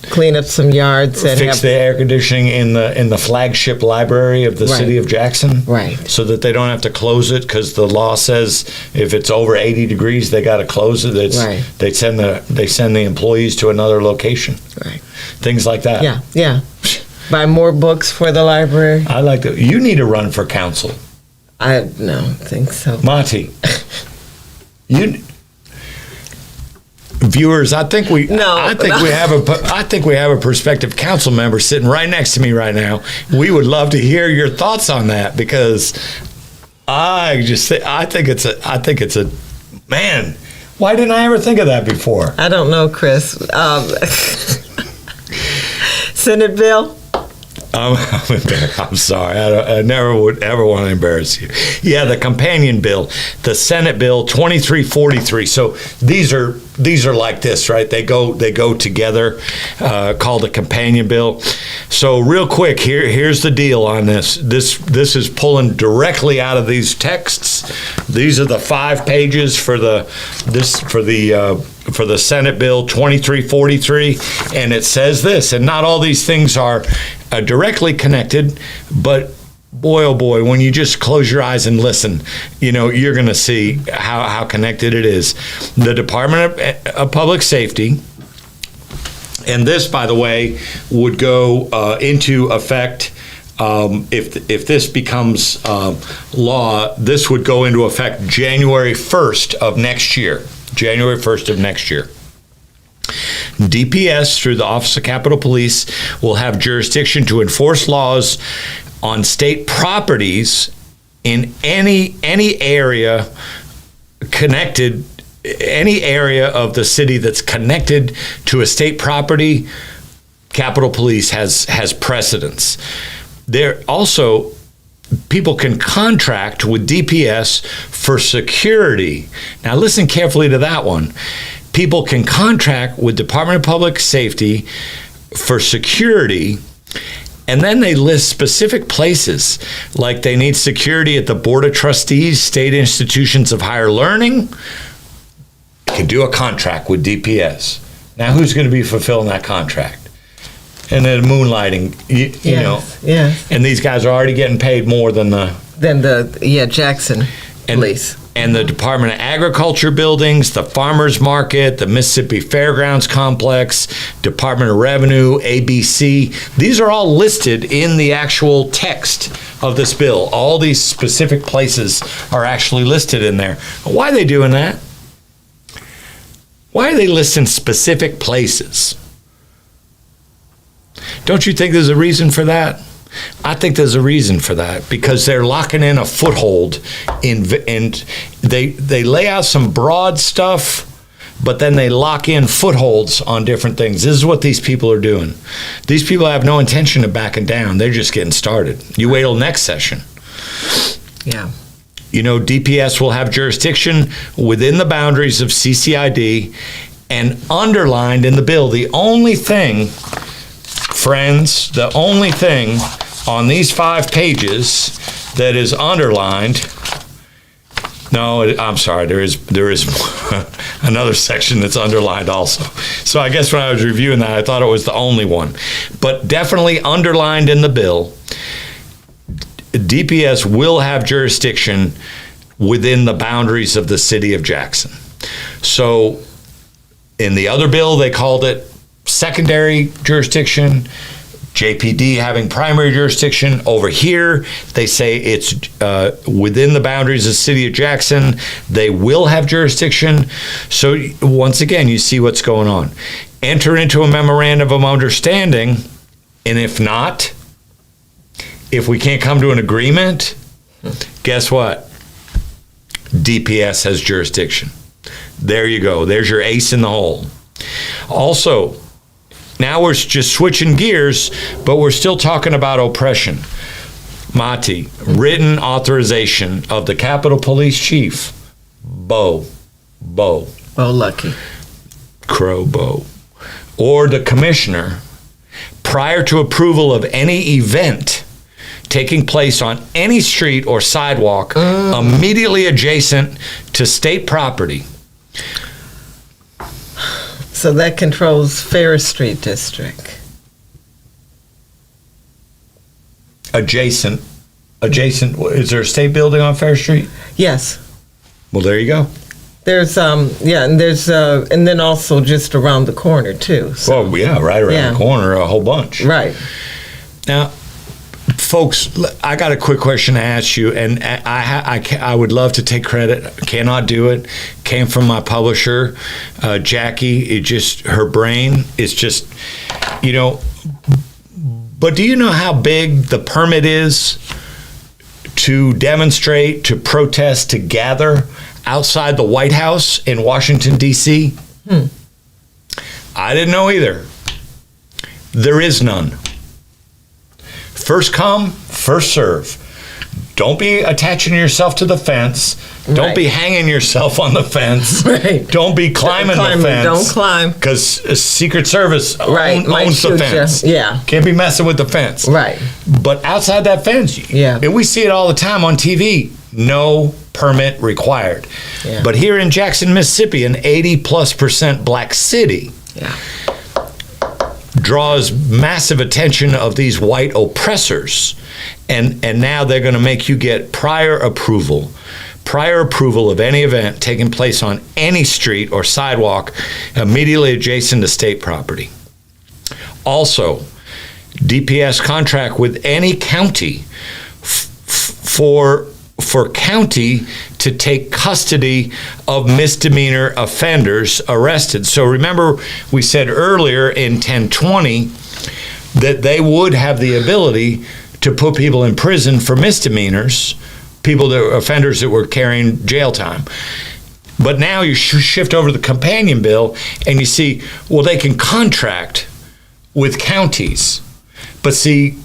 Clean up some yards and fix the air conditioning in the flagship library of the city of Jackson. Right. So that they don't have to close it because the law says if it's over 80 degrees, they got to close it. They send the employees to another location. Right. Things like that. Yeah. Buy more books for the library. I like that. You need to run for council. I don't think so. Maati, viewers, I think we have a prospective council member sitting right next to me right now. We would love to hear your thoughts on that because I think it's a man. Why didn't I ever think of that before? I don't know, Chris. Senate bill. I'm sorry. I never would ever want to embarrass you. Yeah, the companion bill, the Senate bill 2343. So these are like this, right? They go together, called a companion bill. So real quick, here's the deal on this. This is pulling directly out of these texts. These are the 5 pages for the Senate bill 2343, and it says this. And not all these things are directly connected, but boy, oh boy, when you just close your eyes and listen, you're going to see how connected it is. The Department of Public Safety, and this, by the way, would go into effect if this becomes law. This would go into effect January 1st of next year. January 1st of next year. DPS, through the Office of Capitol Police, will have jurisdiction to enforce laws on state properties in any area connected, any area of the city that's connected to a state property. Capitol Police has precedence. There also, people can contract with DPS for security. Now listen carefully to that one. People can contract with Department of Public Safety for security, and then they list specific places, like they need security at the Board of Trustees, state institutions of higher learning. They can do a contract with DPS. Now who's going to be fulfilling that contract? And then moonlighting, you know. Yes. And these guys are already getting paid more than the Jackson Police. And the Department of Agriculture buildings, the Farmers Market, the Mississippi Fairgrounds Complex, Department of Revenue, ABC. These are all listed in the actual text of this bill. All these specific places are actually listed in there. Why are they doing that? Why are they listing specific places? Don't you think there's a reason for that? I think there's a reason for that, because they're locking in a foothold and they lay out some broad stuff, but then they lock in footholds on different things. This is what these people are doing. These people have no intention of backing down. They're just getting started. You wait till next session. Yeah. DPS will have jurisdiction within the boundaries of CCID, and underlined in the bill, the only thing on these 5 pages that is underlined. No, I'm sorry. There is another section that's underlined also. So I guess when I was reviewing that, I thought it was the only one. But definitely underlined in the bill, DPS will have jurisdiction within the boundaries of the city of Jackson. So in the other bill, they called it secondary jurisdiction, JPD having primary jurisdiction. Over here, they say it's within the boundaries of the city of Jackson. They will have jurisdiction. So once again, you see what's going on. Enter into a memorandum of understanding, and if not, if we can't come to an agreement, guess what? DPS has jurisdiction. There you go. There's your ace in the hole. Also, now we're just switching gears, but we're still talking about oppression. Maati, written authorization of the Capitol Police Chief, Bo Lucky. Crow Bo, or the Commissioner, prior to approval of any event taking place on any street or sidewalk immediately adjacent to state property. So that controls Ferris Street District. Adjacent. Is there a state building on Fair Street? Yes. Well, there you go. There's and there's and then also just around the corner too. So. Well, yeah, right around the corner, a whole bunch. Right. Now, folks, I got a quick question to ask you, and I would love to take credit. Cannot do it. Came from my publisher, Jackie. Her brain is just, But do you know how big the permit is to demonstrate, to protest, to gather outside the White House in Washington, D.C.? I didn't know either. There is none. First come, first serve. Don't be attaching yourself to the fence. Don't be hanging yourself on the fence. Right. Don't be climbing the fence. Don't climb. Because Secret Service owns shoot the fence. You. Yeah. Can't be messing with the fence. Right. But outside that fence, and we see it all the time on TV, no permit required. Yeah. But here in Jackson, Mississippi, an 80+% black city, draws massive attention of these white oppressors, and now they're going to make you get prior approval of any event taking place on any street or sidewalk immediately adjacent to state property. Also, DPS contract with any county for county to take custody of misdemeanor offenders arrested. So remember, we said earlier in 1020 that they would have the ability to put people in prison for misdemeanors, offenders that were carrying jail time. But now you shift over to the companion bill and you see, well, they can contract with counties. But see,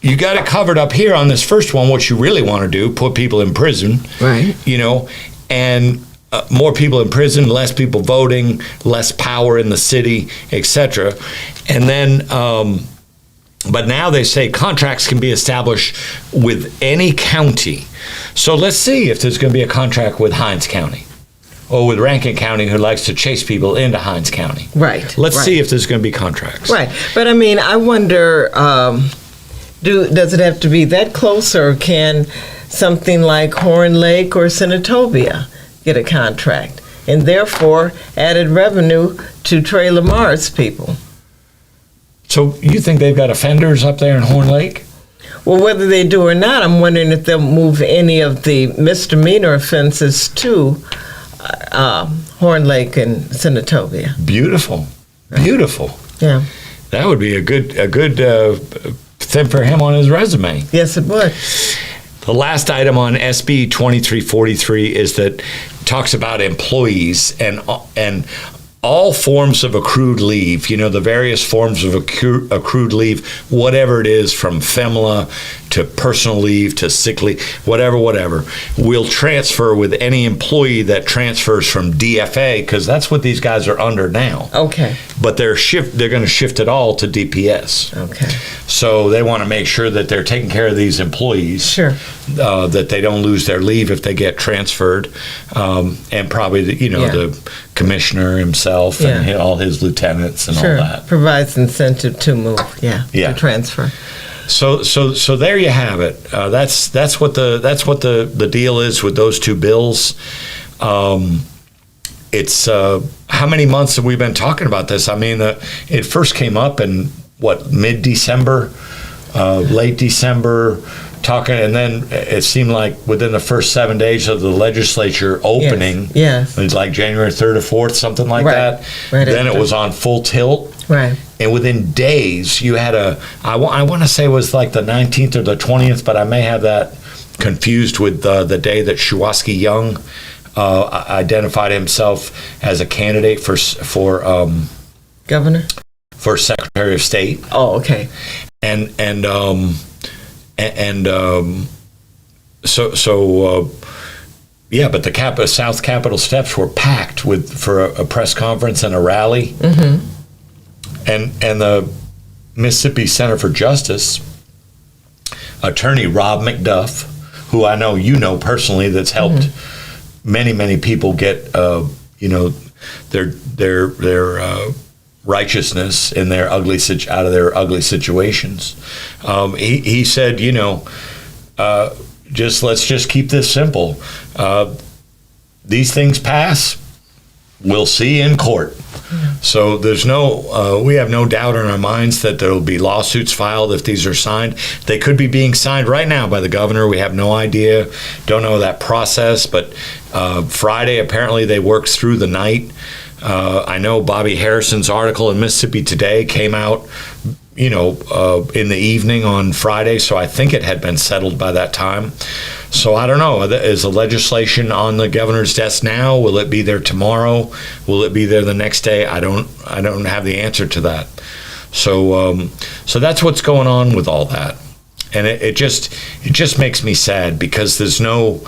you got it covered up here on this first one, what you really want to do, put people in prison. Right. And more people in prison, less people voting, less power in the city, etc. And then, but now they say contracts can be established with any county. So let's see if there's going to be a contract with Hinds County or with Rankin County, who likes to chase people into Hinds County. Right. Let's see if there's going to be contracts. Right. But I mean, I wonder, does it have to be that close, or can something like Horn Lake or Senatobia get a contract, and therefore added revenue to Trey Lamar's people? So you think they've got offenders up there in Horn Lake? Well, whether they do or not, I'm wondering if they'll move any of the misdemeanor offenses to Horn Lake and Senatobia. Beautiful. Yeah. That would be a good thing for him on his resume. Yes, it would. The last item on SB 2343 is that talks about employees and all forms of accrued leave, the various forms of accrued leave, whatever it is, from FEMLA to personal leave to sick leave, whatever, will transfer with any employee that transfers from DFA, because that's what these guys are under now. Okay. But they're going to shift it all to DPS. Okay. So they want to make sure that they're taking care of these employees. Sure. That they don't lose their leave if they get transferred, and probably the commissioner himself and all his lieutenants and all that. Provides incentive to move. To transfer. So there you have it. That's what the deal is with those two bills. It's how many months have we been talking about this? I mean, it first came up in mid-December, late December. talking, and then it seemed like within the first 7 days of the legislature opening, Yes. it was like January 3rd or 4th, something like Right. that. Right Then after. it was on full tilt. Right. And within days, you had I want to say it was like the 19th or the 20th, but I may have that confused with the day that Shuwaski Young identified himself as a candidate for Governor? for Secretary of State. Oh, okay. Yeah, but the South Capitol steps were packed for a press conference and a rally. Mm-hmm. And the Mississippi Center for Justice attorney Rob McDuff, who I know you know personally, that's helped many people get their righteousness in their out of their ugly situations. He said, let's just keep this simple. These things pass. We'll see in court. So there's we have no doubt in our minds that there will be lawsuits filed if these are signed. They could be being signed right now by the governor. We have no idea. Don't know that process. But Friday, apparently, they worked through the night. I know Bobby Harrison's article in Mississippi Today came out, in the evening on Friday. So I think it had been settled by that time. So I don't know. Is the legislation on the governor's desk now? Will it be there tomorrow? Will it be there the next day? I don't have the answer to that. So that's what's going on with all that, and it just makes me sad because there's no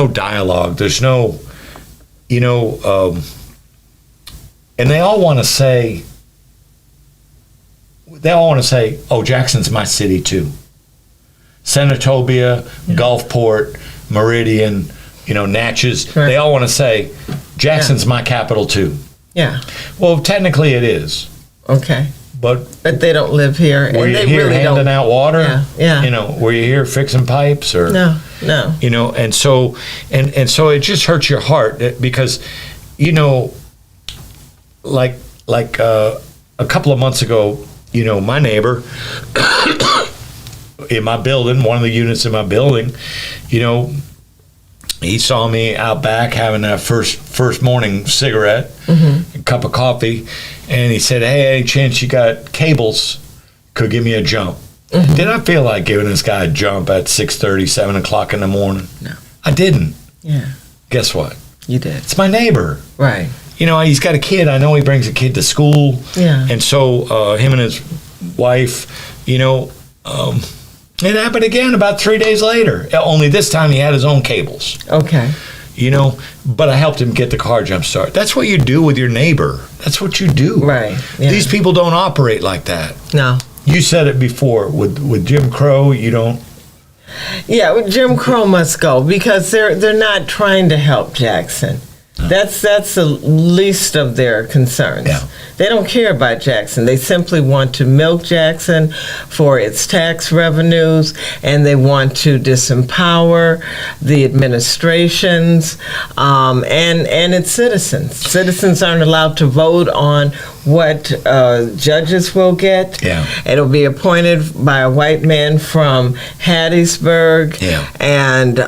dialogue. There's no, and they all want to say, oh, Jackson's my city too. Senatobia, Gulfport, Meridian, Natchez, Right. They all want to say, Jackson's my capital too. Yeah. Well, technically it is. Okay. But they don't live here. were and you they here really handing don't. out water? Yeah. Were you here fixing pipes or? No. And so it just hurts your heart because, like a couple of months ago, my neighbor in my building, one of the units in my building, he saw me out back having that first morning cigarette, a cup of coffee, and he said, "Hey, any chance you got cables? Could give me a jump." Did I feel like giving this guy a jump at 6:30, 7 o'clock in the morning? No. I didn't. Yeah. Guess what? You did. It's my neighbor. Right. He's got a kid. I know he brings a kid to school. Yeah. And so him and his wife, it happened again about 3 days later. Only this time he had his own cables. Okay. But I helped him get the car jump start. That's what you do with your neighbor. That's what you do. Right. Yeah. These people don't operate like that. No. You said it before. With Jim Crow, you don't. Yeah, Jim Crow must go because they're not trying to help Jackson. No. That's the least of their concerns. Yeah. They don't care about Jackson. They simply want to milk Jackson for its tax revenues, and they want to disempower the administrations and its citizens. Citizens aren't allowed to vote on what judges will get. Yeah. It'll be appointed by a white man from Hattiesburg, and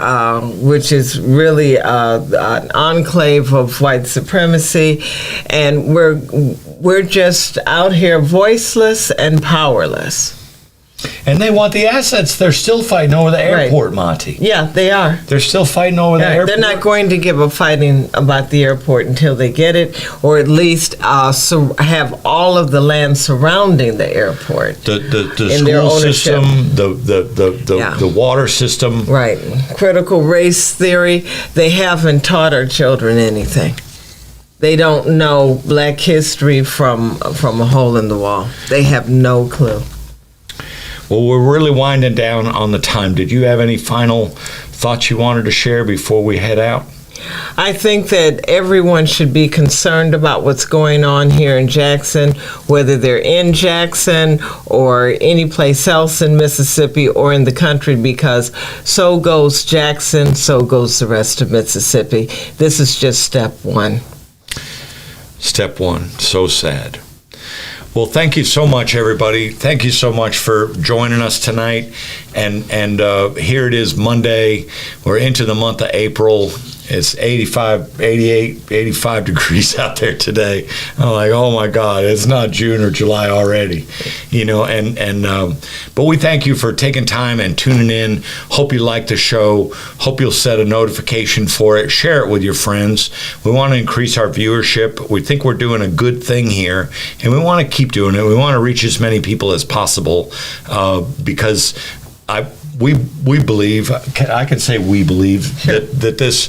which is really an enclave of white supremacy, and we're just out here voiceless and powerless. And they want the assets. They're still fighting over the airport, right. Maati. Yeah, they are. They're still fighting over the airport. They're not going to give up fighting about the airport until they get it, or at least have all of the land surrounding the airport. The school system, the water system. Right. Critical race theory. They haven't taught our children anything. They don't know black history from a hole in the wall. They have no clue. Well, we're really winding down on the time. Did you have any final thoughts you wanted to share before we head out? I think that everyone should be concerned about what's going on here in Jackson, whether they're in Jackson or any place else in Mississippi or in the country, because so goes Jackson, so goes the rest of Mississippi. This is just step one. Step one. So sad. Well, thank you so much, everybody. Thank you so much for joining us tonight. And here it is, Monday. We're into the month of April. It's 85, 88, 85 degrees out there today. I'm like, oh my God, it's not June or July already, but we thank you for taking time and tuning in. Hope you like the show. Hope you'll set a notification for it. Share it with your friends. We want to increase our viewership. We think we're doing a good thing here, and we want to keep doing it. We want to reach as many people as possible because we believe, I can say we believe, that this,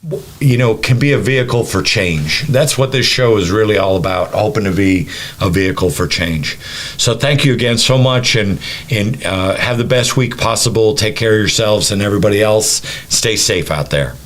can be a vehicle for change. That's what this show is really all about, hoping to be a vehicle for change. So thank you again so much, and have the best week possible. Take care of yourselves and everybody else. Stay safe out there.